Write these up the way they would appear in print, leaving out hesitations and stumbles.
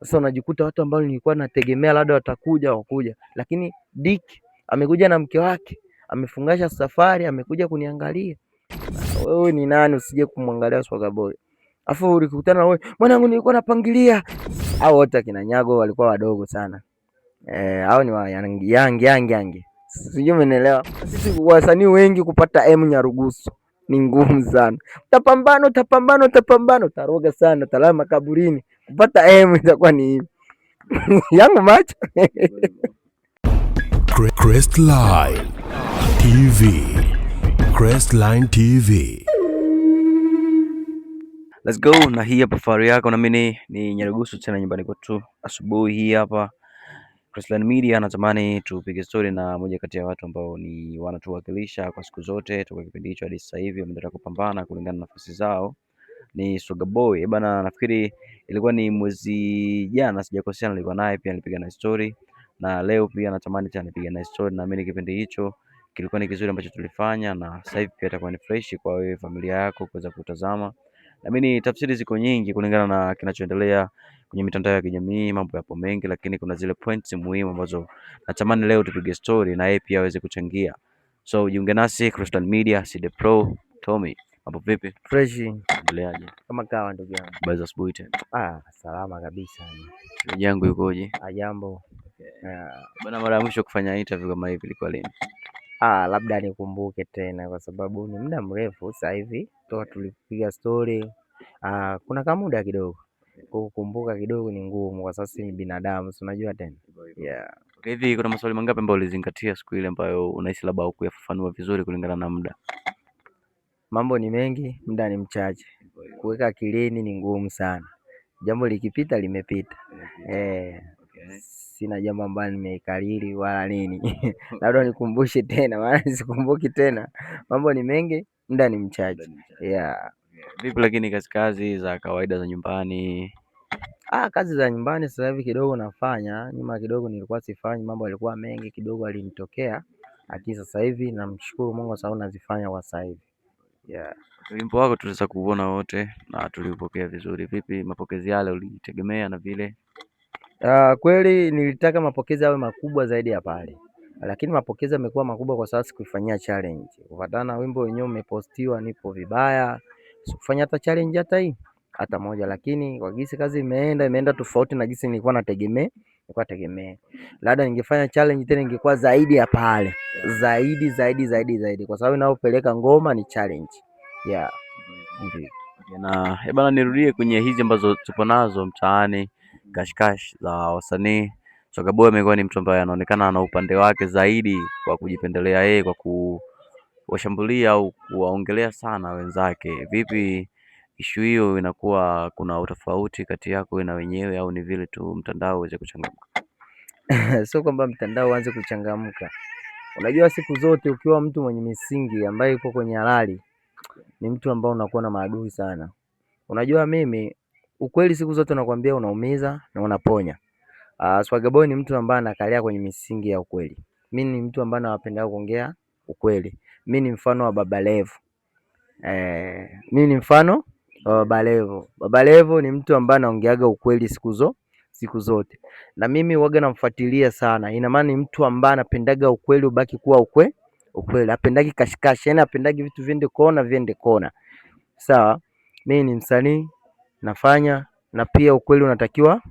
Sasa unajikuta watu ambao nilikuwa nategemea labda watakuja wakuja, lakini Dick amekuja na mke wake, amefungasha safari, amekuja kuniangalia. Wewe ni nani usije kumwangalia Swaga Boy? Afu ulikutana na wewe, mwanangu nilikuwa napangilia. Hao wote akina Nyago walikuwa wadogo sana. Hao ni wa Yang. Sijui umeelewa. Sisi wasanii wengi kupata M Nyarugusu ni ngumu sana. Utapambana, utaroga sana, utalala makaburini. Kupata M itakuwa ni hivi. Yangu macho. Crestline TV. Crestline TV. Let's go na hii hapa safari yako na mimi ni Nyarugusu tena nyumbani kwetu asubuhi hii hapa. Crestline Media natamani tupige story na moja kati ya watu ambao ni wanatuwakilisha kwa siku zote toka kipindi hicho hadi sasa hivi wameendelea kupambana kulingana na nafasi zao. Ni Swaga Boy. Bana, nafikiri ilikuwa ni mwezi jana sijakosea, nilikuwa naye pia nilipiga na story na leo pia natamani tena nipige na story, na mimi kipindi hicho kilikuwa ni kizuri ambacho tulifanya, na sasa hivi pia itakuwa ni fresh kwa wewe familia yako kuweza kutazama. Na mimi tafsiri ziko nyingi kulingana na kinachoendelea kwenye mitandao ya kijamii, mambo yapo mengi, lakini kuna zile points muhimu ambazo natamani leo tupige story na yeye pia aweze kuchangia. So jiunge nasi Crestline Media, CD Pro, Tommy. Hapo vipi? Fresh. Endeleaje? Kama kawa ndugu yangu. Baza asubuhi tena. Salama kabisa. Ndugu yangu yukoje? Jambo. Bana, mara ya mwisho kufanya interview kama hivi ilikuwa lini? Labda nikumbuke tena kwa sababu ni muda mrefu sasa hivi toka tulipiga story. Kuna kama muda kidogo. Kukumbuka kidogo ni ngumu kwa sababu ni binadamu, si unajua tena. Yeah. Okay, hivi kuna maswali mangapi ambayo ulizingatia siku ile ambayo unahisi labda hukuyafafanua vizuri kulingana na muda? Mambo ni mengi, muda ni mchache. Kuweka akilini ni ngumu sana. Jambo likipita limepita. Sina jambo ambalo nimeikariri wala nini. Labda nikumbushe tena, maana sikumbuki tena. Mambo ni mengi, muda ni mchache. Yeah. Vipi lakini kazi za kawaida za nyumbani? Kazi za nyumbani sasa hivi kidogo nafanya. Nyuma kidogo nilikuwa sifanyi, mambo yalikuwa mengi kidogo alinitokea. Lakini sasa hivi namshukuru Mungu sababu nazifanya kwa sasa hivi. Yeah. Wimbo wako tuliweza kuona wote na tulipokea vizuri. Vipi mapokezi yale ulitegemea na vile? Kweli nilitaka mapokezi yawe makubwa zaidi ya pale, lakini mapokezi yamekuwa makubwa kwa sababu sikufanyia challenge. Kufuatana wimbo wenyewe umepostiwa nipo vibaya, sikufanya hata challenge hata moja, lakini kwa gisi kazi imeenda tofauti na gisi nilikuwa nategemea. Labda ningefanya challenge tena ingekuwa zaidi ya pale, zaidi kwa sababu naopeleka ngoma ni challenge. Yeah. Na bana, nirudie kwenye hizi ambazo tupo nazo mtaani, kashkash za wasanii. Swaga Boy amekuwa ni mtu ambaye anaonekana ana upande wake zaidi kwa kujipendelea yeye, kwa kuwashambulia au kuwaongelea sana wenzake. Vipi issue hiyo, inakuwa kuna utofauti kati yako na wenyewe au ni vile tu mtandao uweze kuchangamka? Sio kwamba mtandao uanze kuchangamka. Unajua siku zote ukiwa mtu mwenye misingi ambaye yuko kwenye halali ni mtu ambao unakuwa na maadui sana. Unajua mimi ukweli siku zote nakwambia unaumiza na unaponya. Swaga Boy ni mtu ambaye anakalia kwenye misingi ya ukweli. Mimi ni mtu ambaye napenda kuongea ukweli. Mimi ni mfano wa Baba Levo. Baba Levo ni mtu ambaye anaongeaga ukweli siku zote. Na mimi huaga namfuatilia sana. Ina maana ni mtu ambaye anapendaga ukweli ubaki kuwa ukweli. Hapendagi kashikashi, yani hapendagi vitu viende kona. Sawa, mimi ni msanii nafanya, na pia ukweli unatakiwa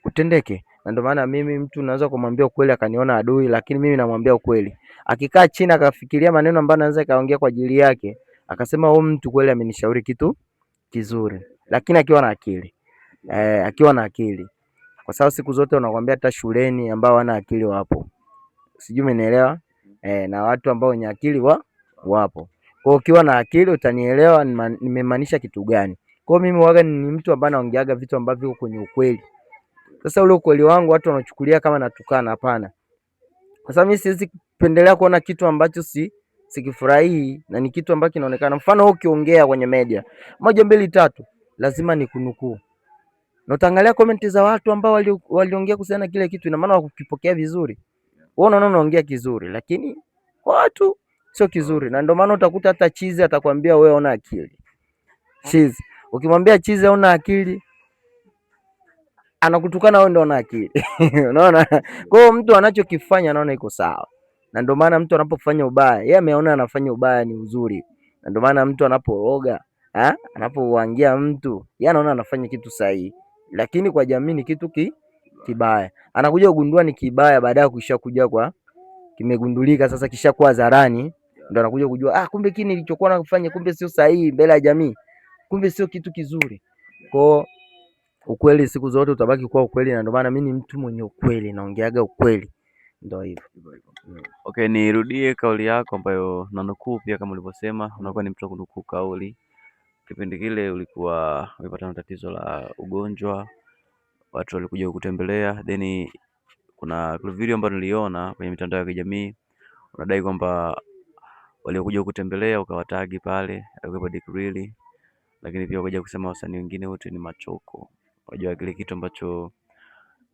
utendeke. Na ndio maana mimi mtu naweza kumwambia ukweli akaniona adui, lakini mimi namwambia ukweli. Akikaa chini akafikiria maneno ambayo anaweza kaongea kwa ajili yake, akasema huyu mtu kweli amenishauri kitu kizuri, lakini akiwa na akili. Kwa sababu siku zote unakwambia hata shuleni ambao wana akili wapo. Sijui umenielewa? Na watu ambao wenye akili wapo. Kwa ukiwa na akili utanielewa nimemaanisha kitu gani. Kwa mimi huaga ni mtu ambaye naongeaga vitu ambavyo viko kwenye ukweli. Sasa ule ukweli wangu watu wanachukulia kama natukana, hapana. Kwa sababu mimi siwezi kupendelea kuona kitu ambacho sikifurahii na ni kitu ambacho kinaonekana. Mfano wewe ukiongea kwenye media 1 2 3 lazima nikunukuu. Na utaangalia comment za watu ambao waliongea kuhusiana kile kitu, ina maana wakipokea vizuri. Wewe unaongea kizuri lakini watu sio kizuri, na ndio maana utakuta hata chizi atakwambia wewe una akili. Chizi ukimwambia chizi hauna akili, anakutukana wewe ndio una akili. Unaona? Kwa hiyo mtu anachokifanya anaona iko sawa. Na ndio maana mtu anapofanya ubaya, yeye ameona anafanya ubaya ni uzuri. Na ndio maana mtu anaporoga, anapowangia mtu, yeye anaona anafanya kitu sahihi. Lakini kwa jamii ni kitu kibaya. Anakuja kugundua ni kibaya baada ya kuja kwa kimegundulika sasa kishakuwa hadharani, ndio anakuja kujua kumbe kile nilichokuwa nafanya kumbe sio sahihi mbele ya jamii. Kumbe sio kitu kizuri. Kwa ukweli siku zote utabaki kuwa ukweli, na ndio maana mimi ni mtu mwenye ukweli, naongeaga ukweli. Ndio hivyo. Okay, nirudie kauli yako ambayo nanukuu pia kama ulivyosema, unakuwa ni mtu wa kunukuu kauli. Kipindi kile ulikuwa umepata na tatizo la ugonjwa, watu walikuja kukutembelea, then kuna video ambayo niliona kwenye mitandao ya kijamii, unadai kwamba waliokuja kukutembelea ukawatagi pale, alikuwa Dick Really, lakini pia ukaja kusema wasanii wengine wote ni machoko. Unajua kile kitu ambacho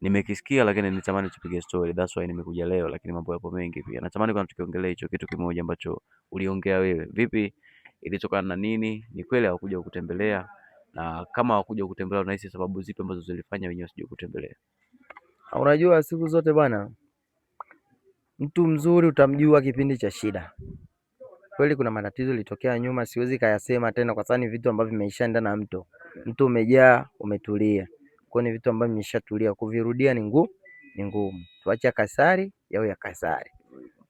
nimekisikia, lakini nitamani tupige story, that's why nimekuja leo, lakini mambo yapo mengi pia. Natamani kwa tukiongelea hicho kitu kimoja ambacho uliongea wewe. Vipi, ilitokana na nini? Ni kweli hawakuja kukutembelea? Na kama hawakuja kukutembelea, unahisi sababu zipi ambazo zilifanya wenyewe wasije kukutembelea? Unajua siku zote bwana, mtu mzuri utamjua kipindi cha shida. Kweli kuna matatizo litokea nyuma, siwezi kayasema tena kwa sababu ni vitu ambavyo vimeisha ndani na mto. Mtu umejaa, umetulia. Kwa ni vitu ambavyo vimeshatulia, kuvirudia ni ngumu. Tuache kasari yao ya kasari.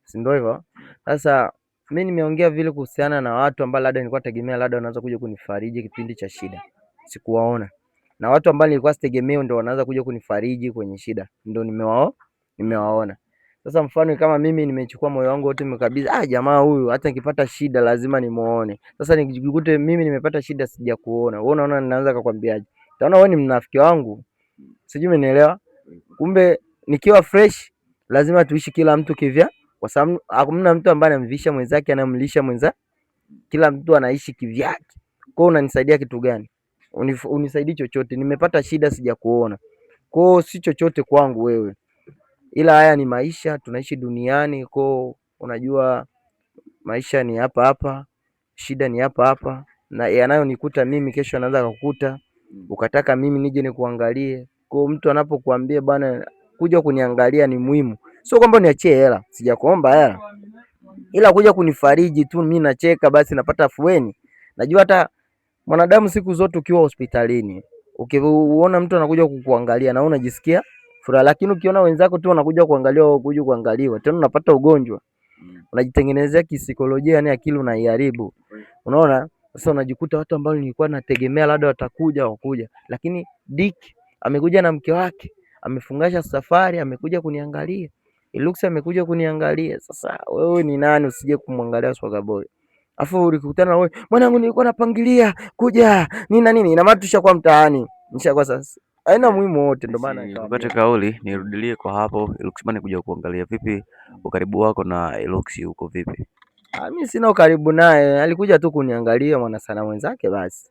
Si ndio hivyo? Sasa mimi nimeongea vile kuhusiana na watu ambao labda nilikuwa tegemea labda wanaanza kuja kunifariji kipindi cha shida. Sikuwaona. Na watu ambao nilikuwa sitegemea ndio wanaanza kuja kunifariji kwenye shida. Ndio nimewaona. Sasa mfano kama mimi nimechukua moyo wangu wote nimekabidhi, jamaa huyu hata nikipata shida lazima nimuone. Sasa nikijikute mimi nimepata shida sijakuona. Wewe unaona ninaanza kukwambiaje? Utaona wewe ni mnafiki wangu. Sijui umenielewa? Kumbe nikiwa fresh lazima tuishi kila mtu kivya, kwa sababu hakuna mtu ambaye anamvisha mwenzake anamlisha mwenzake. Kila mtu anaishi kivyake. Kwa hiyo unanisaidia kitu gani? Unisaidii chochote. Nimepata shida sijakuona. Kwa hiyo si chochote kwangu wewe. Ila haya ni maisha, tunaishi duniani. Kwa unajua maisha ni hapa hapa, shida ni hapa hapa, na yanayonikuta mimi kesho anaanza kukuta. Ukataka mimi nije nikuangalie. Kwa mtu anapokuambia bwana kuja kuniangalia ni muhimu, sio kwamba niachie hela, sijakuomba hela, ila kuja kunifariji tu, mimi nacheka basi napata afueni. Najua hata mwanadamu siku zote ukiwa hospitalini, ukiona mtu anakuja kukuangalia na unajisikia furaha, lakini ukiona wenzako tu wanakuja kuangaliwa au kuja kuangaliwa tena unapata ugonjwa, unajitengenezea kisaikolojia, yani akili unaiharibu. Unaona? Sasa unajikuta watu ambao nilikuwa nategemea labda watakuja wakuja, lakini Dick amekuja na mke wake, amefungasha safari, amekuja kuniangalia. Ilux amekuja kuniangalia. Sasa wewe ni nani usije kumwangalia Swagga Boy? Afu ulikutana na wewe, mwanangu nilikuwa napangilia kuja nini, ina maana tushakuwa mtaani. Nishakuwa sasa. Haina muhimu wote, ndio maana nikapata kauli nirudilie kwa hapo. Ilux bana kuja kuangalia vipi, ukaribu wako na Ilux uko vipi? Mimi sina ukaribu naye, alikuja tu kuniangalia mwana sana mwenzake basi.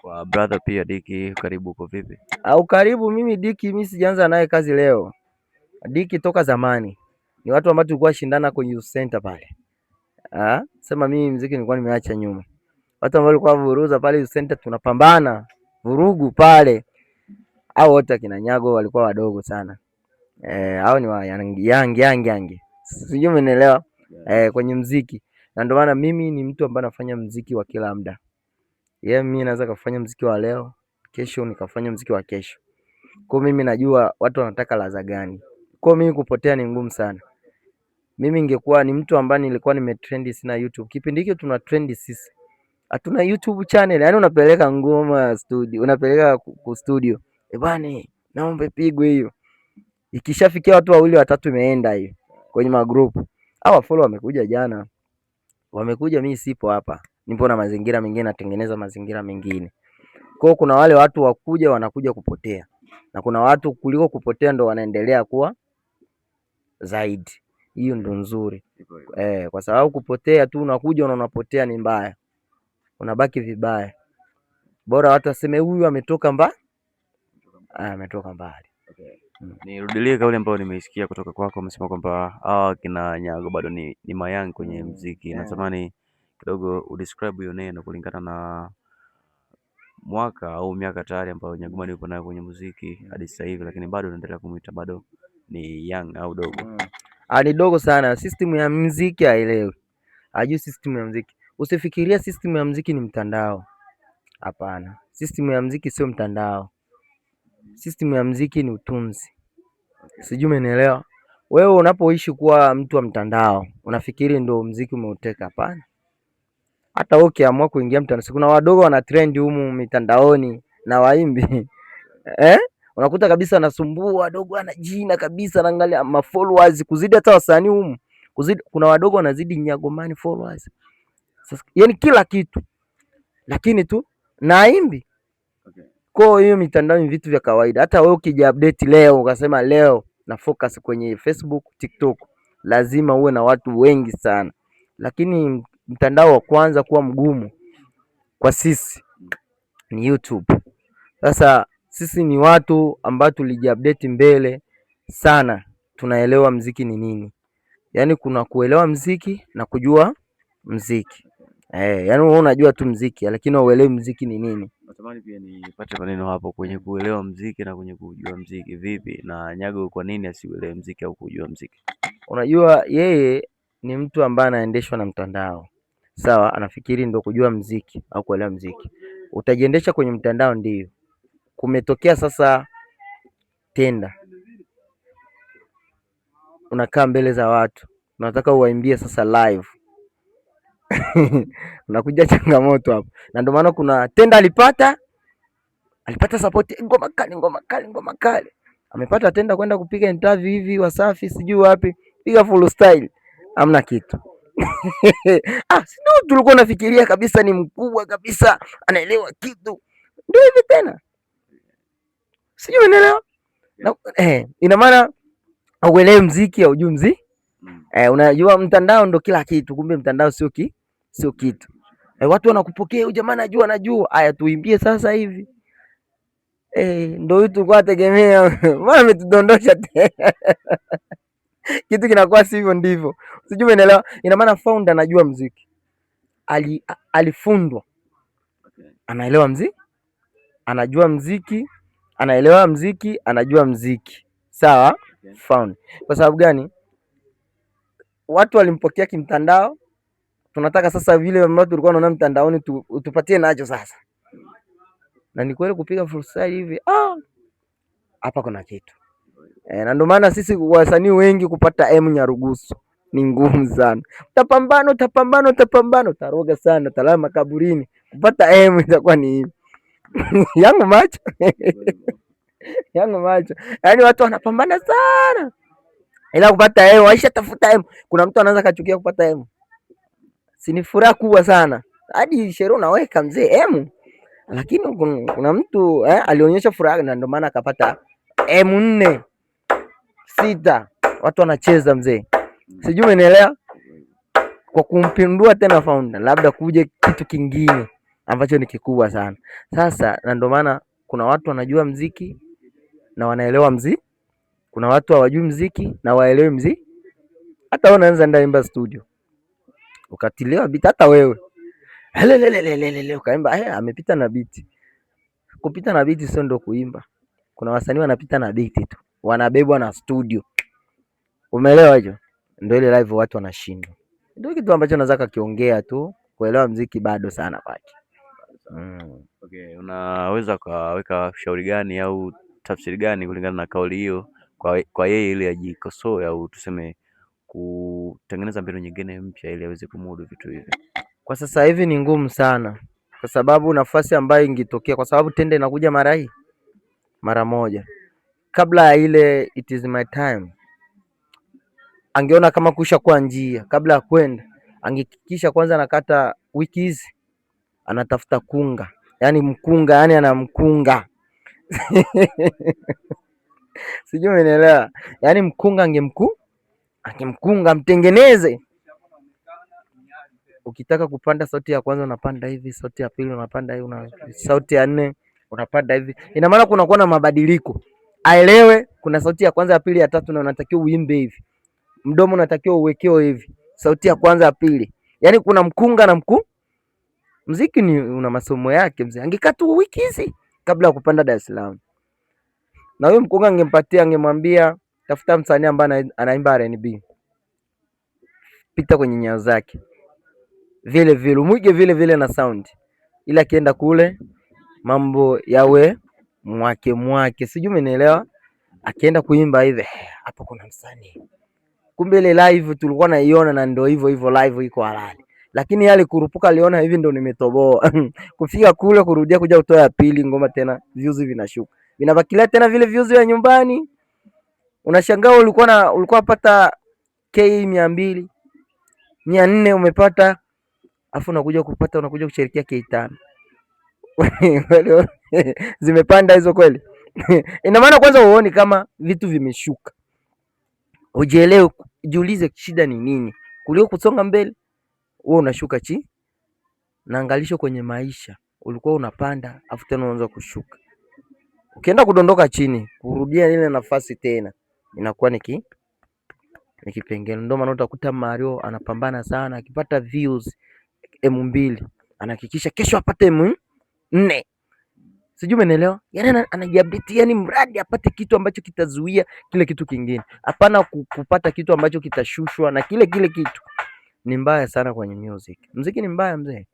Kwa brother pia Dick, karibu uko vipi? Karibu mimi Dick, mimi sijaanza naye kazi leo. Dick toka zamani. Ni watu ambao tulikuwa shindana kwenye youth center pale. Sema mimi muziki nilikuwa nimeacha nyuma. Watu ambao walikuwa vuruza pale youth center tunapambana. Vurugu pale. Hao wote kina Nyago walikuwa wadogo sana. Hao ni wa yangi. Sijui umeelewa? Kwenye muziki. Na ndio maana mimi ni mtu ambaye nafanya muziki wa kila muda. Mimi naweza kufanya muziki wa leo, kesho nikafanya muziki wa kesho. Kwa mimi najua watu wanataka ladha gani. Kwa mimi kupotea ni ngumu sana. Mimi ningekuwa ni mtu ambaye nilikuwa nimetrend sina YouTube. Kipindi hicho tuna trend sisi. Hatuna YouTube channel. Yaani unapeleka ngoma studio, unapeleka ku studio. Bwana, naomba pigwe hiyo. Ikishafikia watu wawili watatu imeenda hiyo kwenye magroup. Hawa follow wamekuja jana. Wamekuja, mimi sipo hapa. Nipo na mazingira mengine, natengeneza mazingira mengine. Kwa kuna wale watu wakuja wanakuja kupotea. Na kuna watu kuliko kupotea ndo wanaendelea kuwa zaidi. Hiyo ndo nzuri. Kwa sababu kupotea tu unakuja na unapotea ni mbaya. Unabaki vibaya. Bora watu waseme huyu ametoka mbali. Ametoka mbali. Nirudilie kauli ambayo nimeisikia kutoka kwako, umesema kwamba kina Nyago bado ni mayang kwenye muziki. Natamani kidogo udescribe hiyo neno kulingana na mwaka au miaka tayari ambayo Nyagomani yupo nayo kwenye muziki hadi sasa hivi, lakini bado unaendelea kumuita bado ni young au dogo? Ni dogo sana. System ya muziki haelewi, hajui system ya muziki. Usifikiria system ya muziki ni mtandao, hapana. System ya muziki sio mtandao, system ya muziki ni utunzi. Sijui umenielewa? Wewe unapoishi kuwa mtu wa mtandao unafikiri ndio muziki umeuteka? Hapana. Hata wewe ukiamua kuingia mtandao, kuna wadogo wana trend humu mitandaoni na waimbi unakuta kabisa anasumbua wadogo, ana jina kabisa, anaangalia ma followers kuzidi hata wasanii humu, kuzidi. Kuna wadogo wanazidi Nyagomani followers, sasa yani kila kitu, lakini tu naimbi. Kwa hiyo mitandao ni vitu vya kawaida. Hata wewe ukija update leo ukasema leo na focus kwenye Facebook, TikTok, lazima uwe na watu wengi sana, lakini mtandao wa kwanza kuwa mgumu kwa sisi ni YouTube. Sasa sisi ni watu ambao tulijiupdate mbele sana, tunaelewa mziki ni nini. Yaani kuna kuelewa mziki na kujua mziki. Yaani wewe unajua tu mziki lakini hauelewi mziki ni nini. Natamani pia nipate maneno hapo kwenye kuelewa mziki na kwenye kujua mziki. Vipi na Nyago, kwa nini asiuelewe mziki au kujua mziki? Unajua yeye ni mtu ambaye anaendeshwa na mtandao. Sawa, anafikiri ndio kujua mziki au kuelewa mziki. Utajiendesha kwenye mtandao, ndio kumetokea sasa tenda, unakaa mbele za watu, unataka uwaimbie sasa live unakuja changamoto hapo, na ndio maana kuna tenda alipata support, ngoma kali, amepata tenda kwenda kupiga interview hivi Wasafi sijui wapi, piga full style, hamna kitu sio, tulikuwa nafikiria kabisa ni mkubwa kabisa, anaelewa kitu, ndio hivi tena, sijui unaelewa. Ina maana auelewe mziki au hujui mziki. Unajua mtandao ndo kila kitu, kumbe mtandao sio kitu. Watu wanakupokea, huyu jamaa anajua. Haya, tuimbie sasa hivi. Ndio hiyo tulikuwa tegemea. Mbona ametudondosha tena? Kitu kinakuwa sivyo ndivyo. Sijui umeelewa. Ina maana founder anajua mziki. Alifundwa. Anaelewa mziki? Anajua mziki, anaelewa mziki, anajua mziki. Sawa? Found. Kwa sababu gani? Watu walimpokea kimtandao, tunataka sasa vile ambavyo tulikuwa tunaona mtandaoni tupatie nacho sasa. Na ni kweli kupiga fursa hivi, hapa kuna kitu. Na ndio maana sisi wasanii wengi kupata Nyarugusu ni ngumu sana. Utapambana, utaroga sana, utalala makaburini. Kupata itakuwa ni yangu macho. Yangu macho. Yaani watu wanapambana sana, ila kupata waisha tafuta kuna mtu anaanza kachukia kupata si ni furaha kubwa sana, hadi sherehe unaweka mzee lakini kuna mtu alionyesha furaha, na ndio maana akapata 4 6, watu wanacheza mzee, sijui umeelewa, kwa kumpindua tena founder, labda kuje kitu kingine ambacho ni kikubwa sana. Sasa na ndio maana kuna watu wanajua mziki na wanaelewa mziki, kuna watu hawajui mziki na waelewi mziki. Hata wewe unaanza ndaimba studio ukatilewa beat, hata wewe ukaimba amepita na beat. Kupita na beat sio ndo kuimba. Kuna wasanii wanapita na beat tu, wanabebwa na studio, umeelewa hiyo? Ndio ile live watu wanashindwa. Ndio kitu ambacho naweza kukiongea tu, kuelewa mziki bado sana paki. Okay, unaweza kaweka shauri gani au tafsiri gani kulingana na kauli hiyo kwa yeye ili ajikosoe au tuseme kutengeneza mbinu nyingine mpya ili aweze kumudu vitu hivi? Kwa sasa hivi ni ngumu sana, kwa sababu nafasi ambayo ingetokea, kwa sababu tenda inakuja mara moja. Kabla ya ile it is my time, angeona kama kusha kwa njia, kabla ya kwenda angehakikisha kwanza anakata wiki hizi, anatafuta kunga, yani mkunga, yani ana mkunga sijui umeelewa, yani mkunga angemkunga mtengeneze. Ukitaka kupanda sauti ya kwanza unapanda hivi, sauti ya pili unapanda hivi, sauti ya 4 unapanda hivi. Ina maana kunakuwa na mabadiliko, aelewe kuna sauti ya kwanza, ya pili, ya tatu, na unatakiwa uimbe hivi, mdomo unatakiwa uwekewe hivi, sauti ya kwanza, ya pili. Yani kuna mkunga na Muziki ni una masomo yake mzee. Angekaa tu wiki hizi kabla ya kupanda Dar es Salaam. Na huyo mkunga angempatia, angemwambia tafuta msanii ambaye anaimba R&B. Pita kwenye nyayo zake. Vile vile umwige vile vile na sound. Ila akienda kule mambo yawe mwake. Sijui umenielewa? Akienda kuimba hivi, hapo kuna msanii. Kumbe ile live tulikuwa naiona na ndio hivyo live iko halali. Lakini yale kurupuka aliona hivi ndio nimetoboa. Kufika kule kurudia kuja kutoa ya pili ngoma tena views vinashuka. Vinabakilia tena vile views ya nyumbani. Unashangaa ulikuwa unapata K 200, 400 umepata, afu unakuja kushirikia K 5. Zimepanda hizo kweli? Ina maana kwanza uone kama vitu vimeshuka. Ujielewe, jiulize shida ni nini. Kuliko kusonga mbele, wewe unashuka chini. Na angalisho kwenye maisha, ulikuwa unapanda, afu tena unaanza kushuka. Ukienda kudondoka chini, kurudia ile nafasi tena, inakuwa ni kipengele. Ndio maana utakuta Mario anapambana sana, akipata views M2, anahakikisha kesho apate M4. Sijui umeelewa? Yaani anajiabiti, yani mradi apate kitu ambacho kitazuia kile kitu kingine. Hapana kupata kitu ambacho kitashushwa na kile kitu. Ni mbaya sana kwenye music. Muziki ni mbaya mzee.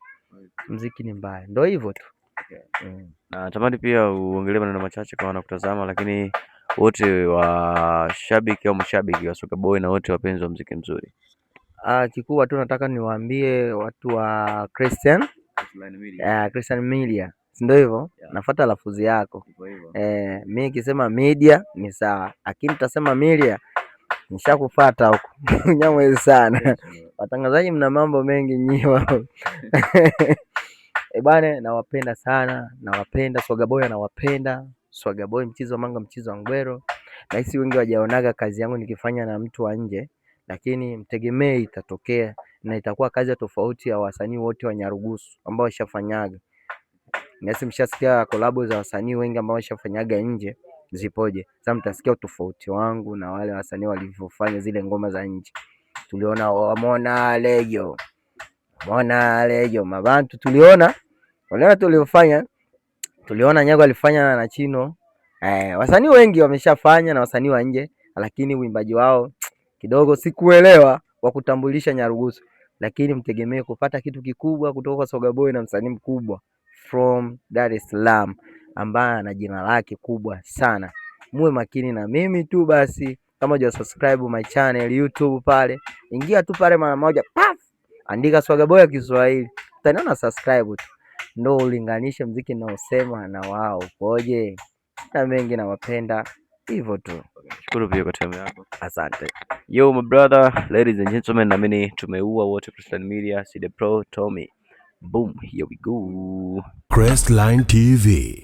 Muziki ni mbaya. Ndio hivyo tu. Natamani pia uongelee maneno machache kwa wanakutazama, lakini wote washabiki au mashabiki wa Soka Boy na wote wapenzi wa muziki mzuri. Kikubwa tu nataka niwaambie watu wa Christian Media. Ndio hivyo, nafuata lafuzi yako. Mimi nikisema media ni sawa, lakini tutasema media nishakufuata huko. Nyamwezi sana. Watangazaji mna mambo mengi nyiwa. Bwana, nawapenda sana, nawapenda Soga Boy, nawapenda Soga Boy, mchizo wa manga, mchizo wa ngwero. Na hisi wengi wajaonaga kazi yangu nikifanya na mtu wa nje, lakini mtegemee itatokea na itakuwa kazi ya tofauti ya wasanii wote wa Nyarugusu ambao washafanyaga. Nasi mshasikia collab za wasanii wengi ambao washafanyaga nje zipoje. Sasa mtasikia tofauti wangu na wale wasanii walivyofanya zile ngoma za nje. Tuliona Mona Lejo Mabantu, tuliona tuliofanya, tuliona Nyago alifanya na Chino. Wasanii wengi wameshafanya na wasanii wa nje, lakini uimbaji wao kidogo sikuelewa wa kutambulisha Nyarugusu. Lakini mtegemee kupata kitu kikubwa kutoka kwa Soga Boy na msanii mkubwa from Dar es Salaam ambaye ana jina lake kubwa sana. Muwe makini na mimi tu basi. Kama hujasubscribe my channel YouTube pale, ingia tu pale mara moja, andika Soga Boy ya Kiswahili, utaniona subscribe tu. Ndio ulinganishe muziki naosema na wao koje. Na mengi nawapenda hivyo tu. Shukuru pia kwa time yako. Asante. Yo my brother, ladies and gentlemen, na mimi tumeua wote Crestline Media, see the pro Tommy. Boom, here we go. Crestline TV.